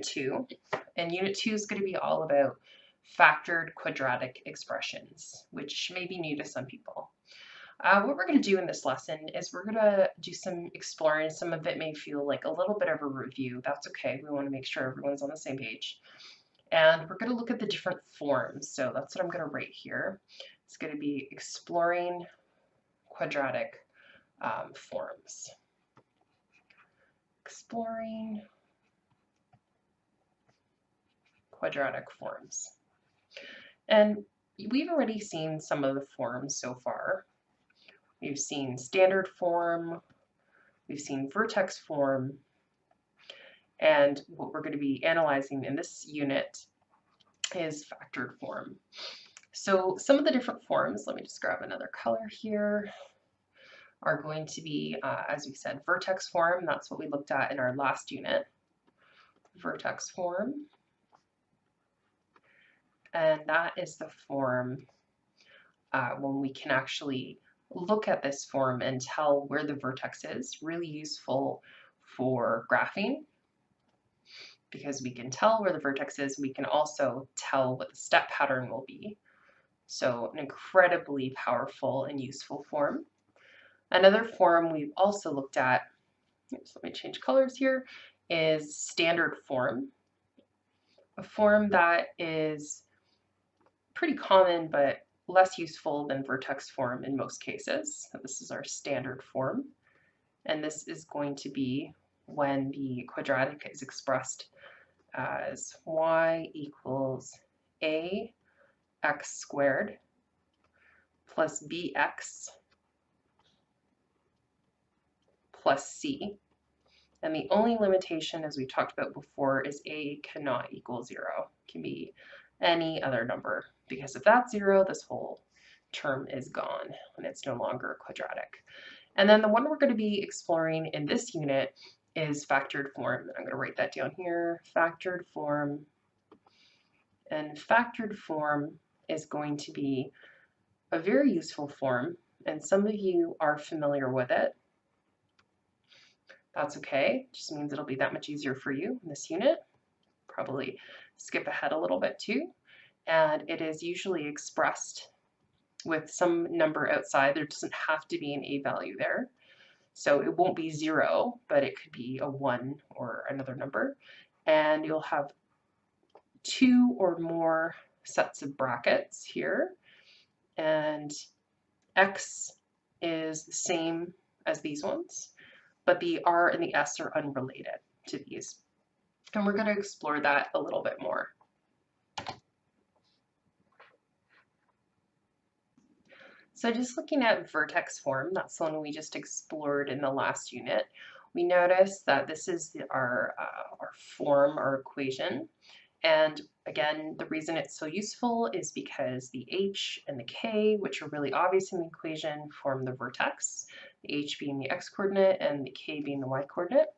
2, and Unit 2 is going to be all about factored quadratic expressions, which may be new to some people. What we're going to do in this lesson is we're going to do some exploring. Some of it may feel like a little bit of a review. That's okay. We want to make sure everyone's on the same page. And we're going to look at the different forms. So that's what I'm going to write here. It's going to be exploring quadratic forms. Exploring quadratic forms. And we've already seen some of the forms so far. We've seen standard form, we've seen vertex form, and what we're going to be analyzing in this unit is factored form. So some of the different forms, let me just grab another color here, are going to be, as we said, vertex form. That's what we looked at in our last unit. Vertex form. And that is the form when we can actually look at this form and tell where the vertex is. Really useful for graphing because we can tell where the vertex is. We can also tell what the step pattern will be. So an incredibly powerful and useful form. Another form we've also looked at, oops, let me change colors here, is standard form. A form that is pretty common but less useful than vertex form in most cases. So this is our standard form. And this is going to be when the quadratic is expressed as y equals ax squared plus bx plus c. And the only limitation, as we talked about before, is a cannot equal 0. It can be any other number, because if that's 0, this whole term is gone and it's no longer quadratic. And then the one we're going to be exploring in this unit is factored form. I'm going to write that down here, factored form. And factored form is going to be a very useful form, and some of you are familiar with it. That's okay, it just means it'll be that much easier for you in this unit. Probably skip ahead a little bit too. And it is usually expressed with some number outside. There doesn't have to be an a value there. So it won't be 0, but it could be a 1 or another number. And you'll have 2 or more sets of brackets here. And x is the same as these ones, but the r and the s are unrelated to these. And we're going to explore that a little bit more. So just looking at vertex form, that's the one we just explored in the last unit, we notice that this is our form, our equation. And again, the reason it's so useful is because the h and the k, which are really obvious in the equation, form the vertex, the h being the x-coordinate and the k being the y-coordinate.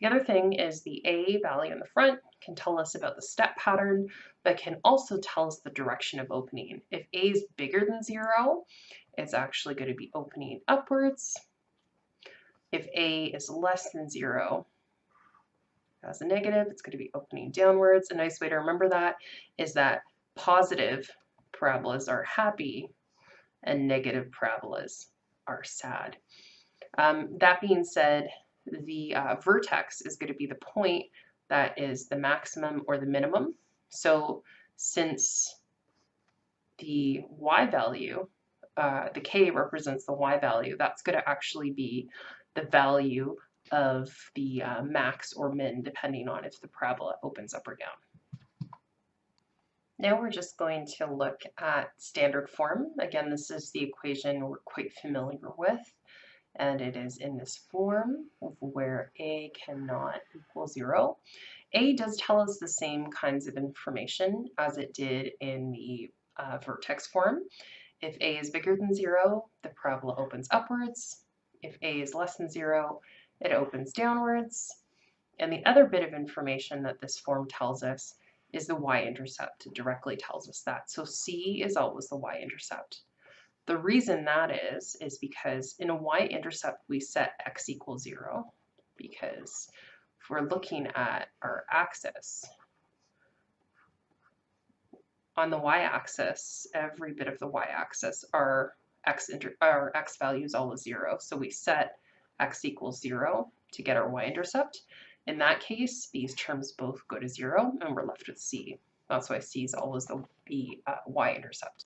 The other thing is the a value in the front can tell us about the step pattern, but can also tell us the direction of opening. If a is bigger than 0, it's actually going to be opening upwards. If a is less than 0, as a negative, it's going to be opening downwards. A nice way to remember that is that positive parabolas are happy and negative parabolas are sad. That being said, the vertex is going to be the point that is the maximum or the minimum. So since the y value, the k represents the y value, that's going to actually be the value of the max or min, depending on if the parabola opens up or down. Now we're just going to look at standard form. Again, this is the equation we're quite familiar with, and it is in this form of where a cannot equal 0. A does tell us the same kinds of information as it did in the vertex form. If a is bigger than 0, the parabola opens upwards. If a is less than 0, it opens downwards. And the other bit of information that this form tells us is the y-intercept. It directly tells us that. So c is always the y-intercept. The reason that is because in a y-intercept we set x equals 0, because we're looking at our axis, on the y-axis, every bit of the y-axis, our x value is always 0. So we set x equals 0 to get our y-intercept. In that case, these terms both go to 0, and we're left with c. That's why c is always the y-intercept.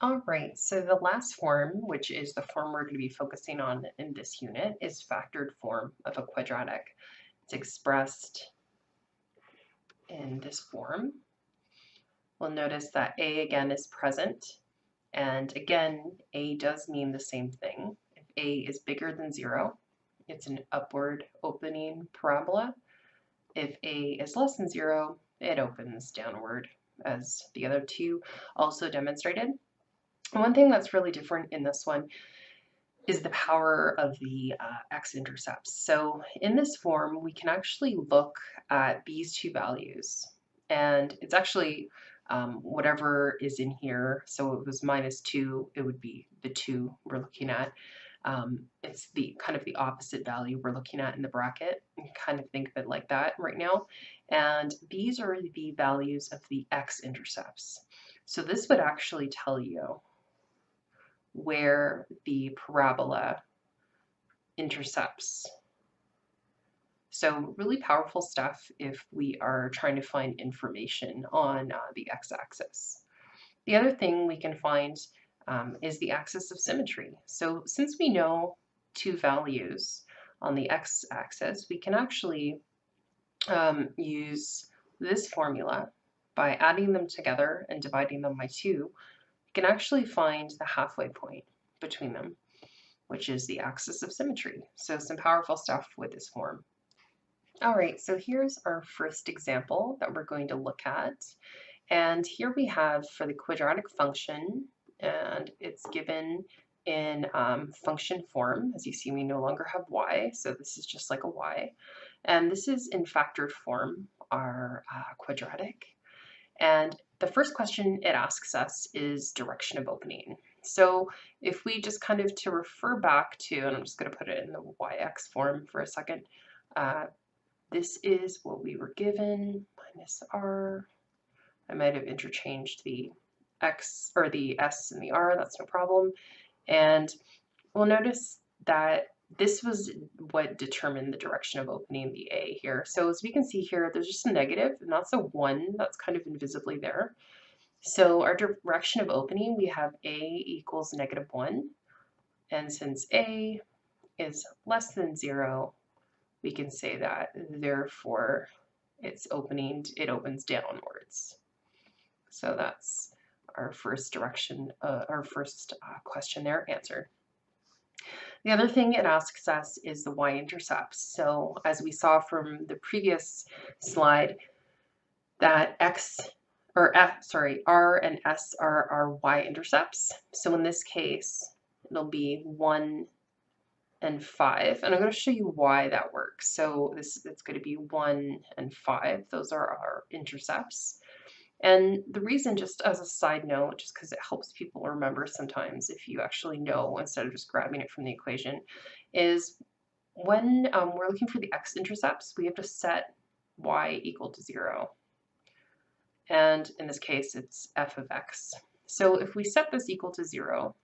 All right, so the last form, which is the form we're going to be focusing on in this unit, is factored form of a quadratic. It's expressed in this form. We'll notice that a again is present, and again, a does mean the same thing. If a is bigger than 0, it's an upward opening parabola. If a is less than 0, it opens downward, as the other two also demonstrated. One thing that's really different in this one is the power of the x-intercepts. So in this form, we can actually look at these two values, and it's actually whatever is in here. So it was -2, it would be the 2 we're looking at. It's the kind of the opposite value we're looking at in the bracket. You kind of think of it like that right now. And these are the values of the x-intercepts. So this would actually tell you where the parabola intercepts. So really powerful stuff if we are trying to find information on the x-axis. The other thing we can find is the axis of symmetry. So since we know two values on the x-axis, we can actually use this formula by adding them together and dividing them by 2. Can actually find the halfway point between them, which is the axis of symmetry. So some powerful stuff with this form. All right, so here's our first example that we're going to look at. And here we have for the quadratic function, and it's given in function form. As you see, we no longer have y, so this is just like a y. And this is in factored form, our quadratic. And the first question it asks us is direction of opening. So if we just kind of to refer back to, and I'm just going to put it in the yx form for a second, this is what we were given, minus r. I might have interchanged the x or the s and the r, that's no problem. And we'll notice that this was what determined the direction of opening the A here. So as we can see here, there's just a negative, and that's a 1 that's kind of invisibly there. So our direction of opening, we have A equals -1. And since A is less than 0, we can say that therefore it opens downwards. So that's our first direction, our first question there answered. The other thing it asks us is the y-intercepts. So as we saw from the previous slide, that r and s are our y-intercepts. So in this case, it'll be 1 and 5. And I'm going to show you why that works. So it's going to be 1 and 5. Those are our intercepts. And the reason, just as a side note, just because it helps people remember sometimes if you actually know instead of just grabbing it from the equation, is when we're looking for the x-intercepts, we have to set y equal to 0. And in this case, it's f of x. So if we set this equal to 0,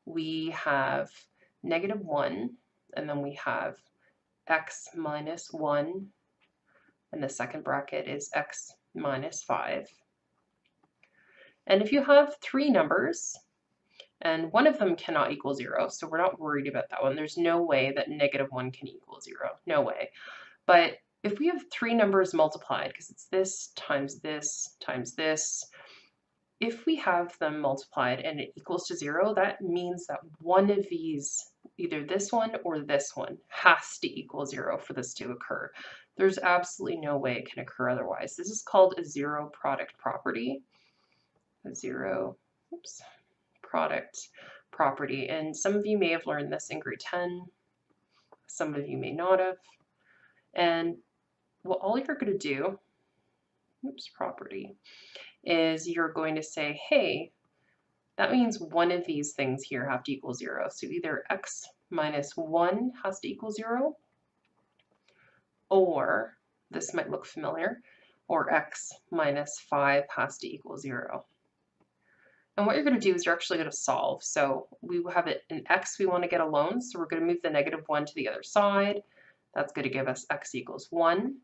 we have -1, and then we have x minus 1, and the second bracket is x minus 5. And if you have 3 numbers, and one of them cannot equal 0, so we're not worried about that one. There's no way that -1 can equal 0. No way. But if we have 3 numbers multiplied, because it's this times this times this, if we have them multiplied and it equals to 0, that means that one of these, either this one or this one, has to equal 0 for this to occur. There's absolutely no way it can occur otherwise. This is called a zero product property. A zero product property. And some of you may have learned this in grade 10. Some of you may not have. And well, all you're going to do, property, is you're going to say, hey, that means one of these things here have to equal 0. So either x minus 1 has to equal 0, or this might look familiar, or x minus 5 has to equal 0. And what you're going to do is you're actually going to solve. So we have an x we want to get alone, so we're going to move the -1 to the other side. That's going to give us x equals 1.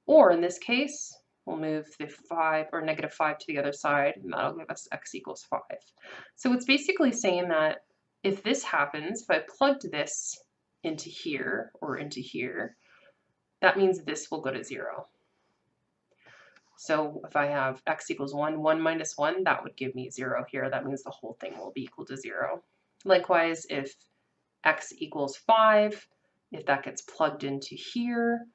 Or in this case, we'll move the 5 or -5 to the other side, and that'll give us x equals 5. So it's basically saying that if this happens, if I plugged this into here or into here, that means this will go to 0. So if I have x equals 1, 1 minus 1, that would give me 0 here. That means the whole thing will be equal to 0. Likewise, if x equals 5, if that gets plugged into here,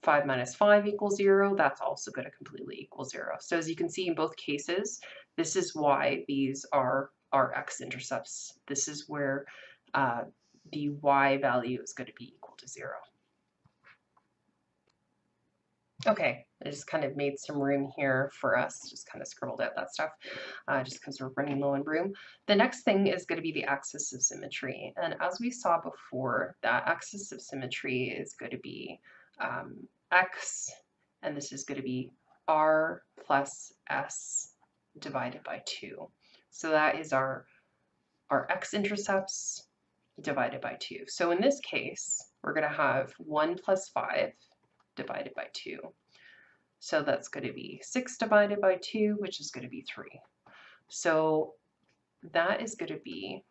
5 minus 5 equals 0, that's also going to completely equal 0. So as you can see in both cases, this is why these are our x-intercepts. This is where the y value is going to be equal to 0. Okay, I just kind of made some room here for us, just kind of scribbled out that stuff, just because we're running low on room. The next thing is going to be the axis of symmetry. And as we saw before, that axis of symmetry is going to be x, and this is going to be r plus s divided by 2. So that is our x-intercepts divided by 2. So in this case, we're going to have 1 plus 5 divided by 2. So that's going to be 6 divided by 2, which is going to be 3. So that is going to be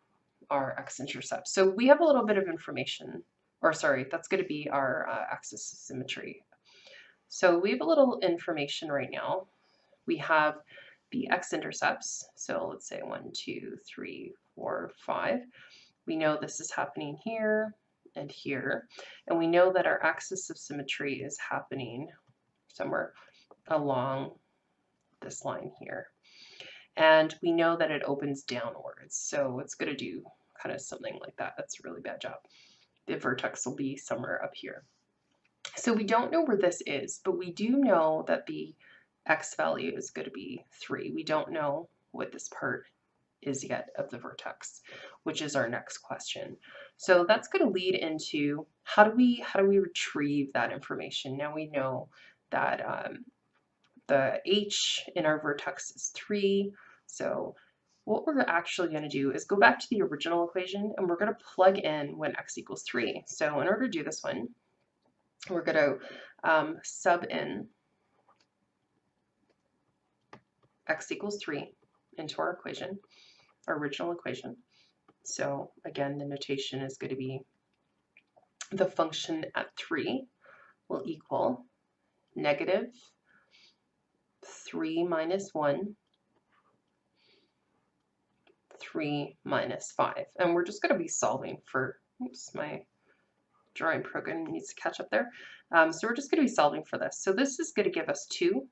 our x-intercept. So we have a little bit of information, or sorry, that's going to be our axis of symmetry. So we have a little information right now. We have the x-intercepts. So let's say 1, 2, 3, 4, 5. We know this is happening here and here. And we know that our axis of symmetry is happening somewhere along this line here. And we know that it opens downwards. So it's going to do kind of something like that. That's a really bad job. The vertex will be somewhere up here. So we don't know where this is, but we do know that the x value is going to be 3. We don't know what this part is yet of the vertex, which is our next question. So that's going to lead into how do we retrieve that information? Now we know that the h in our vertex is 3. So what we're actually going to do is go back to the original equation, and we're going to plug in when x equals 3. So in order to do this one, we're going to sub in x equals 3 into our equation, our original equation. So again, the notation is going to be the function at 3 will equal negative 3 minus 1, 3 minus 5. And we're just going to be solving for, oops, my drawing program needs to catch up there. So we're just going to be solving for this. So this is going to give us 2.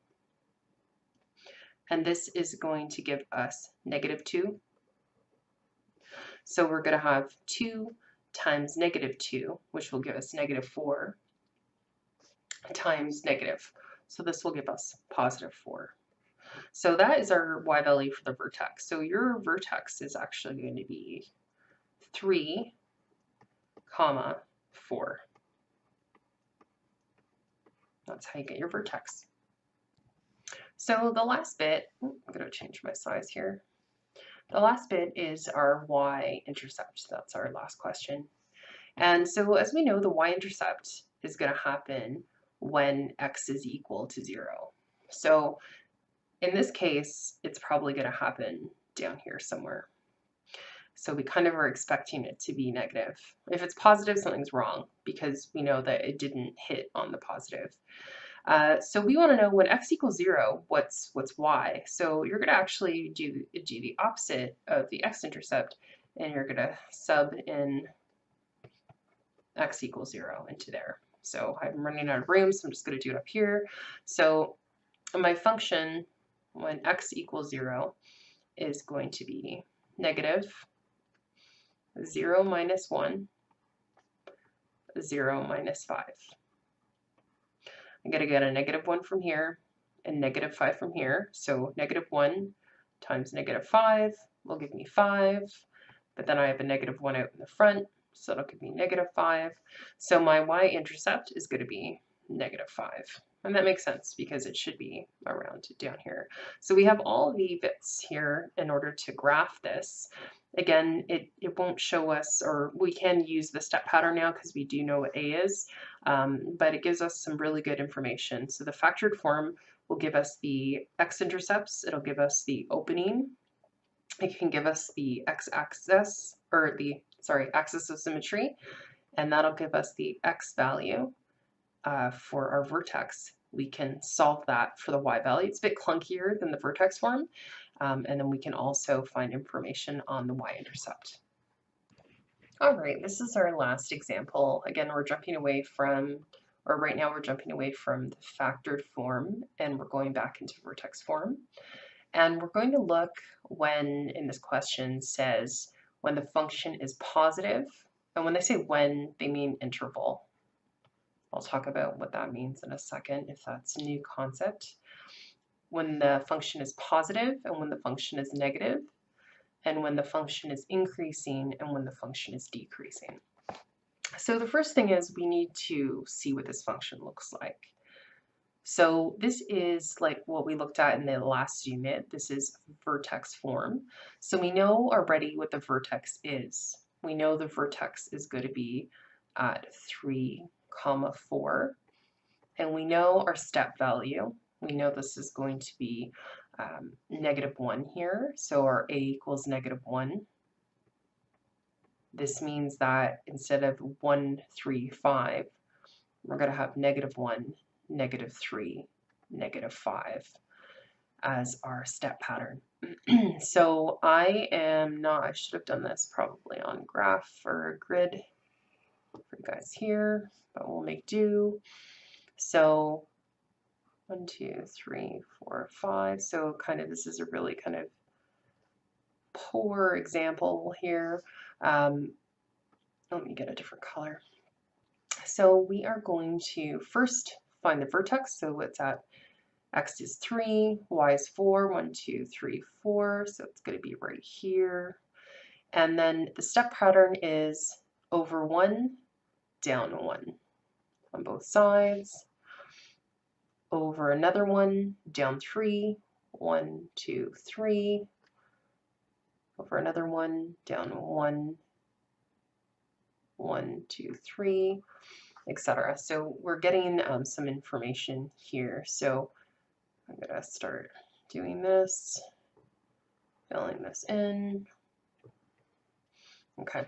And this is going to give us negative 2. So we're going to have 2 times negative 2, which will give us negative 4, times negative. So this will give us positive 4. So that is our y value for the vertex. So your vertex is actually going to be 3, 4. That's how you get your vertex. So the last bit, I'm going to change my size here. The last bit is our y-intercept. That's our last question. And so as we know, the y-intercept is going to happen when x is equal to 0. So in this case, it's probably going to happen down here somewhere. So we kind of are expecting it to be negative. If it's positive, something's wrong because we know that it didn't hit on the positive. So we want to know when x equals 0, what's y. So you're going to actually do the opposite of the x-intercept, and you're going to sub in x equals 0 into there. So I'm running out of room, so I'm just going to do it up here. So my function when x equals 0 is going to be negative 0 minus 1, 0 minus 5. I'm going to get a negative 1 from here and negative 5 from here. So negative 1 times negative 5 will give me 5. But then I have a negative 1 out in the front, so it'll give me negative 5. So my y-intercept is going to be -5. And that makes sense because it should be around down here. So we have all the bits here in order to graph this. Again, it won't show us, or we can use the step pattern now because we do know what A is, but it gives us some really good information. So the factored form will give us the x-intercepts, it'll give us the opening, it can give us the x-axis, or the, sorry, axis of symmetry, and that'll give us the x value for our vertex. We can solve that for the y value. It's a bit clunkier than the vertex form, and then we can also find information on the y-intercept. All right, this is our last example. Again, we're jumping away from, or right now we're jumping away from the factored form, and we're going back into vertex form. And we're going to look when, in this question, says when the function is positive, and when they say when, they mean interval. I'll talk about what that means in a second, if that's a new concept. When the function is positive, and when the function is negative, and when the function is increasing, and when the function is decreasing. So the first thing is we need to see what this function looks like. So this is like what we looked at in the last unit. This is vertex form. So we know already what the vertex is. We know the vertex is going to be at 3, 4, and we know our step value. We know this is going to be -1 here, so our a equals -1. This means that instead of 1, 3, 5, we're going to have -1, -3, -5 as our step pattern. So I should have done this probably on graph or grid for you guys here, but we'll make do. So 1, 2, 3, 4, 5. So kind of this is a really kind of poor example here. Let me get a different color. So we are going to first find the vertex. So it's at x is 3, y is 4, 1, 2, 3, 4. So it's going to be right here. And then the step pattern is over 1, down 1 on both sides. Over another one, down 3, 1, 2, 3. Over another one, down 1, 1, 2, 3, etc. So we're getting some information here. So I'm going to start doing this, filling this in. Okay,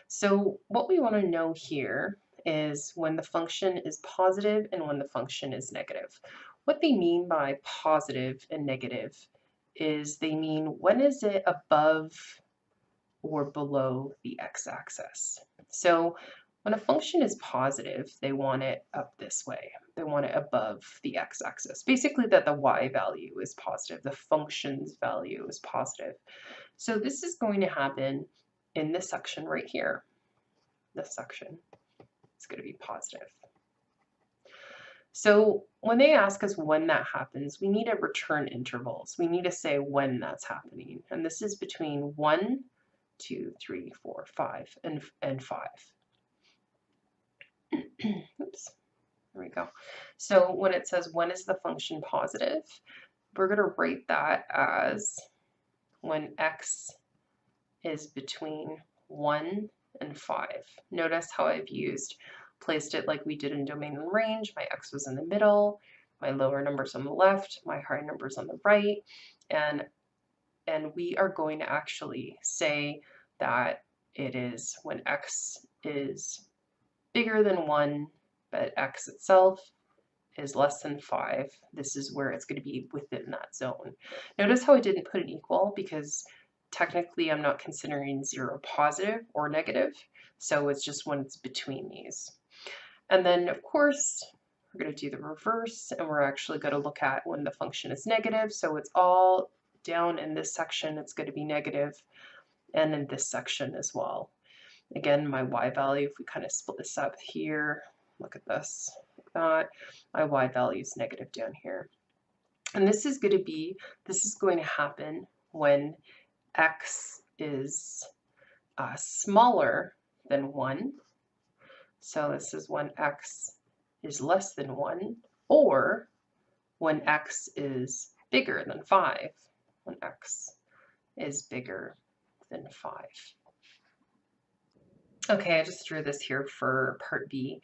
so what we want to know here is when the function is positive and when the function is negative. What they mean by positive and negative is they mean when is it above or below the x-axis. So when a function is positive, they want it up this way. They want it above the x-axis. Basically that the y value is positive, the function's value is positive. So this is going to happen in this section right here. This section is going to be positive. So when they ask us when that happens, we need to return intervals. We need to say when that's happening. And this is between 1, 2, 3, 4, 5, and 5. Oops, there we go. So when it says when is the function positive, we're going to write that as when x is between 1 and 5. Notice how I've placed it like we did in domain and range. My x was in the middle, my lower numbers on the left, my higher numbers on the right, and we are going to actually say that it is when x is bigger than 1, but x itself is less than 5. This is where it's going to be within that zone. Notice how I didn't put an equal because technically I'm not considering 0 positive or negative, so it's just when it's between these. And then of course we're going to do the reverse, and we're actually going to look at when the function is negative. So it's all down in this section, it's going to be negative, and in this section as well. Again, my y value, if we kind of split this up here, look at this, like that, my y value is negative down here. And this is going to happen when x is smaller than 1. So this is when x is less than 1, or when x is bigger than 5, when x is bigger than 5. Okay, I just drew this here for part B.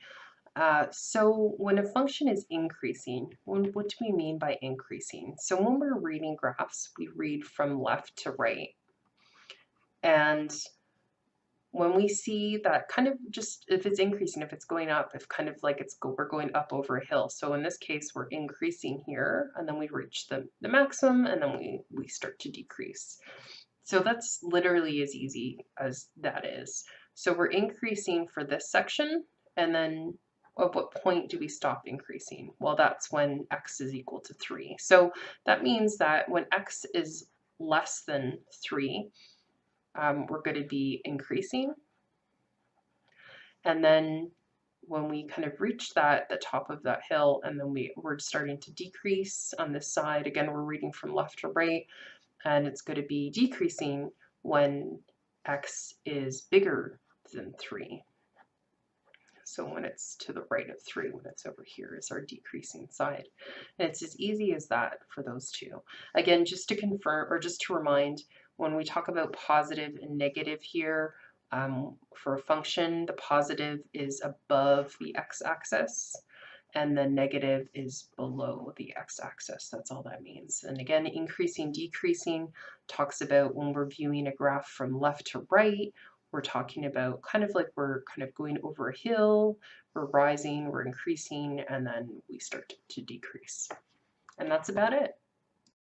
So when a function is increasing, what do we mean by increasing? So when we're reading graphs, we read from left to right. And when we see that kind of just, if it's increasing, if it's going up, if kind of like we're going up over a hill. So in this case, we're increasing here, and then we reach the maximum, and then we start to decrease. So that's literally as easy as that is. So we're increasing for this section, and then at what point do we stop increasing? Well, that's when x is equal to 3. So that means that when x is less than 3, we're going to be increasing. And then when we kind of reach the top of that hill, and then we're starting to decrease on this side, again, we're reading from left to right, and it's going to be decreasing when x is bigger than 3. So when it's to the right of 3, when it's over here, is our decreasing side. And it's as easy as that for those two. Again, just to confirm, or just to remind, when we talk about positive and negative here, for a function, the positive is above the x-axis, and the negative is below the x-axis. That's all that means. And again, increasing, decreasing talks about when we're viewing a graph from left to right, we're talking about kind of like we're kind of going over a hill, we're rising, we're increasing, and then we start to decrease. And that's about it.